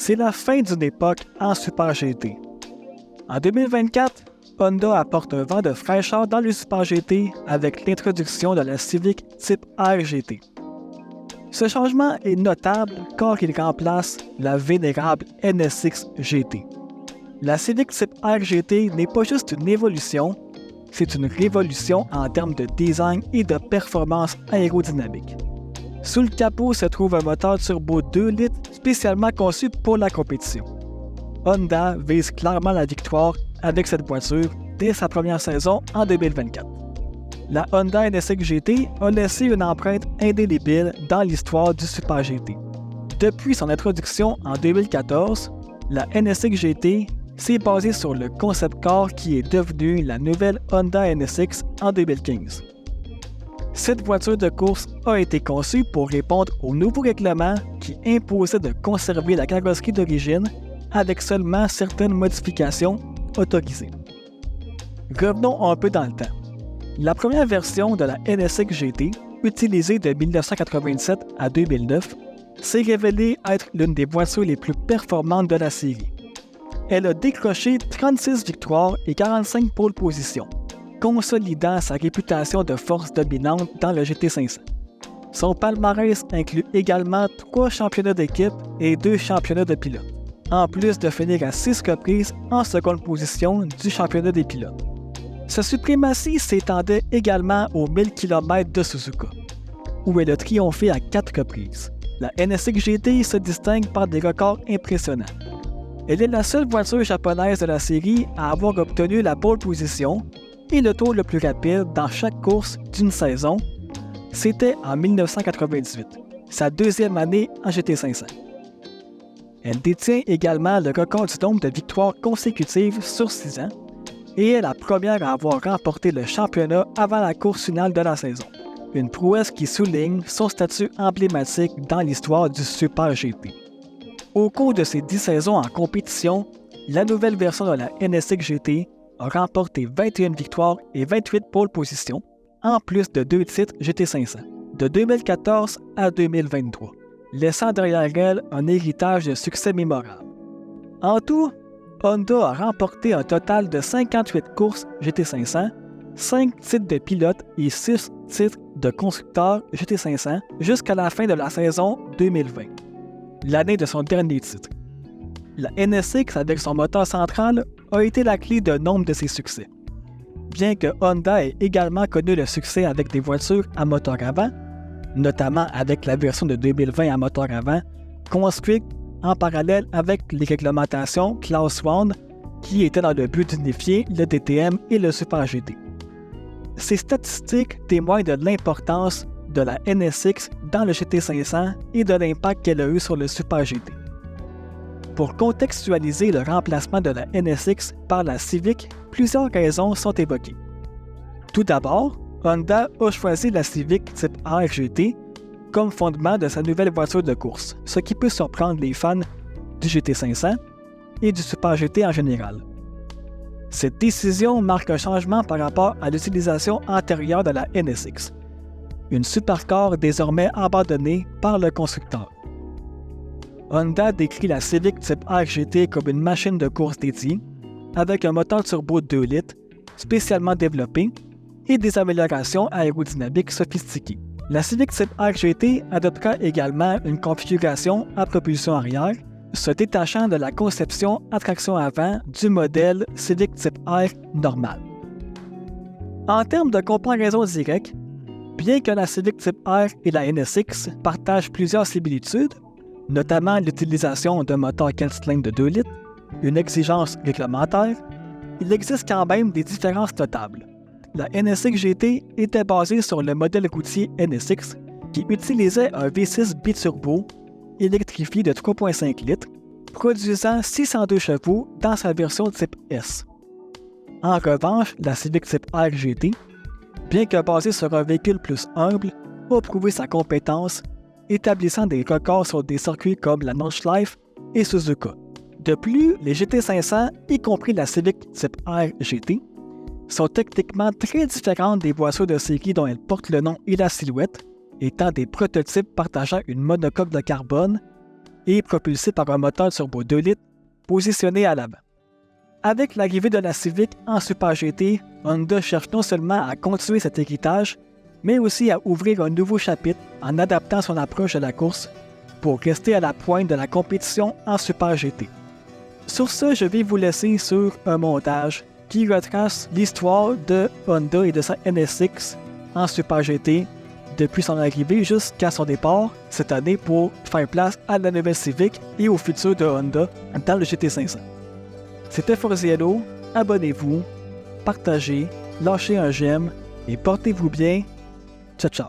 C'est la fin d'une époque en Super GT. En 2024, Honda apporte un vent de fraîcheur dans le Super GT avec l'introduction de la Civic Type R GT. Ce changement est notable car il remplace la vénérable NSX GT. La Civic Type R GT n'est pas juste une évolution, c'est une révolution en termes de design et de performance aérodynamique. Sous le capot se trouve un moteur turbo 2 litres spécialement conçu pour la compétition. Honda vise clairement la victoire avec cette voiture dès sa première saison en 2024. La Honda NSX GT a laissé une empreinte indélébile dans l'histoire du Super GT. Depuis son introduction en 2014, la NSX GT s'est basée sur le concept car qui est devenu la nouvelle Honda NSX en 2015. Cette voiture de course a été conçue pour répondre aux nouveaux règlements qui imposaient de conserver la carrosserie d'origine avec seulement certaines modifications autorisées. Revenons un peu dans le temps. La première version de la NSX GT, utilisée de 1997 à 2009, s'est révélée être l'une des voitures les plus performantes de la série. Elle a décroché 36 victoires et 45 pole positions, consolidant sa réputation de force dominante dans le GT500. Son palmarès inclut également 3 championnats d'équipe et 2 championnats de pilote, en plus de finir à 6 reprises en seconde position du championnat des pilotes. Sa suprématie s'étendait également aux 1000 km de Suzuka, où elle a triomphé à 4 reprises. La NSX GT se distingue par des records impressionnants. Elle est la seule voiture japonaise de la série à avoir obtenu la pole position et le tour le plus rapide dans chaque course d'une saison. C'était en 1998, sa deuxième année en GT500. Elle détient également le record du nombre de victoires consécutives sur 6 ans et est la première à avoir remporté le championnat avant la course finale de la saison. Une prouesse qui souligne son statut emblématique dans l'histoire du Super GT. Au cours de ses 10 saisons en compétition, la nouvelle version de la NSX GT a remporté 21 victoires et 28 pole positions, en plus de 2 titres GT500, de 2014 à 2023, laissant derrière elle un héritage de succès mémorable. En tout, Honda a remporté un total de 58 courses GT500, 5 titres de pilote et 6 titres de constructeur GT500 jusqu'à la fin de la saison 2020, l'année de son dernier titre. La NSX avec son moteur central a été la clé de nombre de ses succès. Bien que Honda ait également connu le succès avec des voitures à moteur avant, notamment avec la version de 2020 à moteur avant, construite en parallèle avec les réglementations Class 1 qui étaient dans le but d'unifier le DTM et le Super GT. Ces statistiques témoignent de l'importance de la NSX dans le GT500 et de l'impact qu'elle a eu sur le Super GT. Pour contextualiser le remplacement de la NSX par la Civic, plusieurs raisons sont évoquées. Tout d'abord, Honda a choisi la Civic Type R GT comme fondement de sa nouvelle voiture de course, ce qui peut surprendre les fans du GT500 et du Super GT en général. Cette décision marque un changement par rapport à l'utilisation antérieure de la NSX, une supercar désormais abandonnée par le constructeur. Honda décrit la Civic Type R GT comme une machine de course dédiée, avec un moteur turbo 2 litres spécialement développé et des améliorations aérodynamiques sophistiquées. La Civic Type R GT adoptera également une configuration à propulsion arrière, se détachant de la conception à traction avant du modèle Civic Type R normal. En termes de comparaison directe, bien que la Civic Type R et la NSX partagent plusieurs similitudes, notamment l'utilisation d'un moteur 4 cylindres de 2 litres, une exigence réglementaire, il existe quand même des différences notables. La NSX GT était basée sur le modèle routier NSX qui utilisait un V6 biturbo électrifié de 3,5 litres, produisant 602 chevaux dans sa version type S. En revanche, la Civic Type R GT, bien que basée sur un véhicule plus humble, a prouvé sa compétence, établissant des records sur des circuits comme la Nordschleife et Suzuka. De plus, les GT500, y compris la Civic Type R GT, sont techniquement très différentes des voitures de série dont elles portent le nom et la silhouette, étant des prototypes partageant une monocoque de carbone et propulsé par un moteur turbo 2 litres positionné à l'avant. Avec l'arrivée de la Civic en Super GT, Honda cherche non seulement à continuer cet héritage, mais aussi à ouvrir un nouveau chapitre en adaptant son approche de la course pour rester à la pointe de la compétition en Super GT. Sur ce, je vais vous laisser sur un montage qui retrace l'histoire de Honda et de sa NSX en Super GT depuis son arrivée jusqu'à son départ cette année pour faire place à la nouvelle Civic et au futur de Honda dans le GT500. C'était Forziello, abonnez-vous, partagez, lâchez un j'aime et portez-vous bien. Ciao, ciao!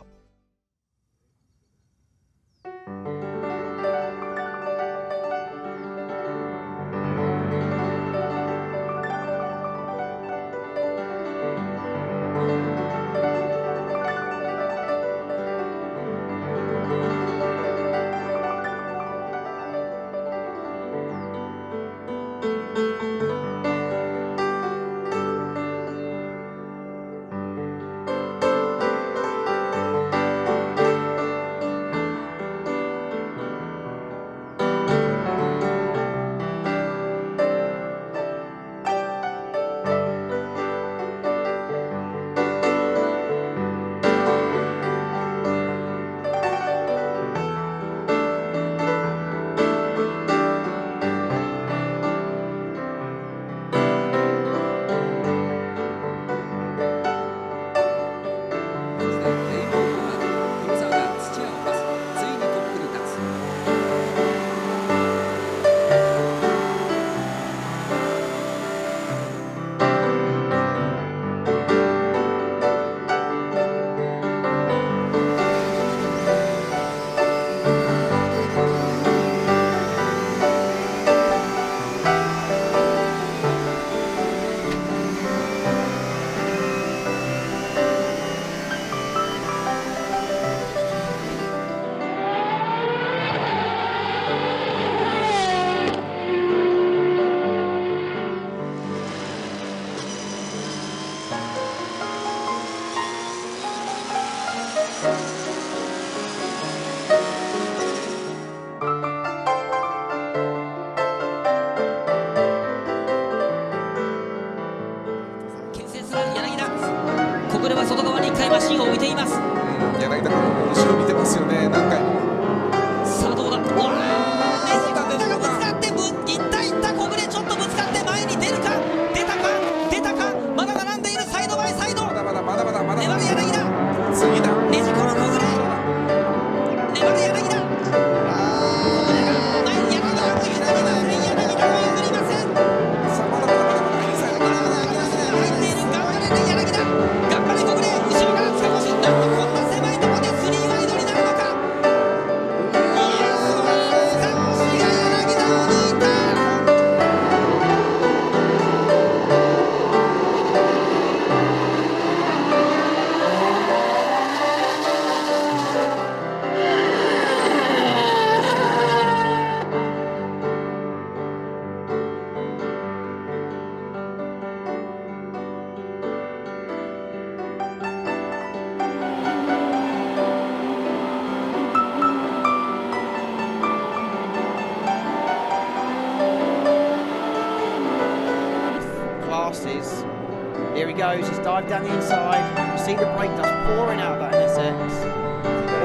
Here he goes, he's dived down the inside. You see the brake dust pouring out of that NSX.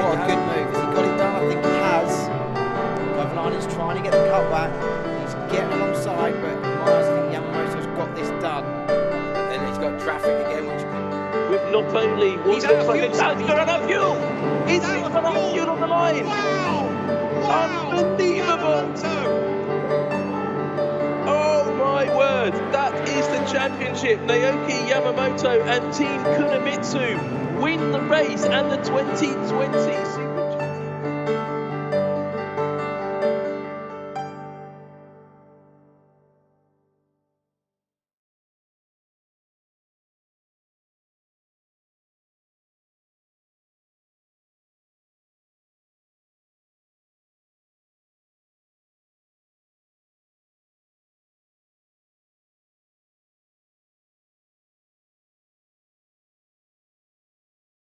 What a good move. Has he got it done? I think he has. Kovalainen's trying to get the cutback. He's getting alongside, but Myers, I think Yamamoto's got this done. But then he's got traffic again, which with not only what looks like he's got enough fuel. He's got enough fuel on the line. Wow. Unbelievable. Oh my word, that is the championship. Naoki Yamamoto and Team Kunimitsu win the race and the 2020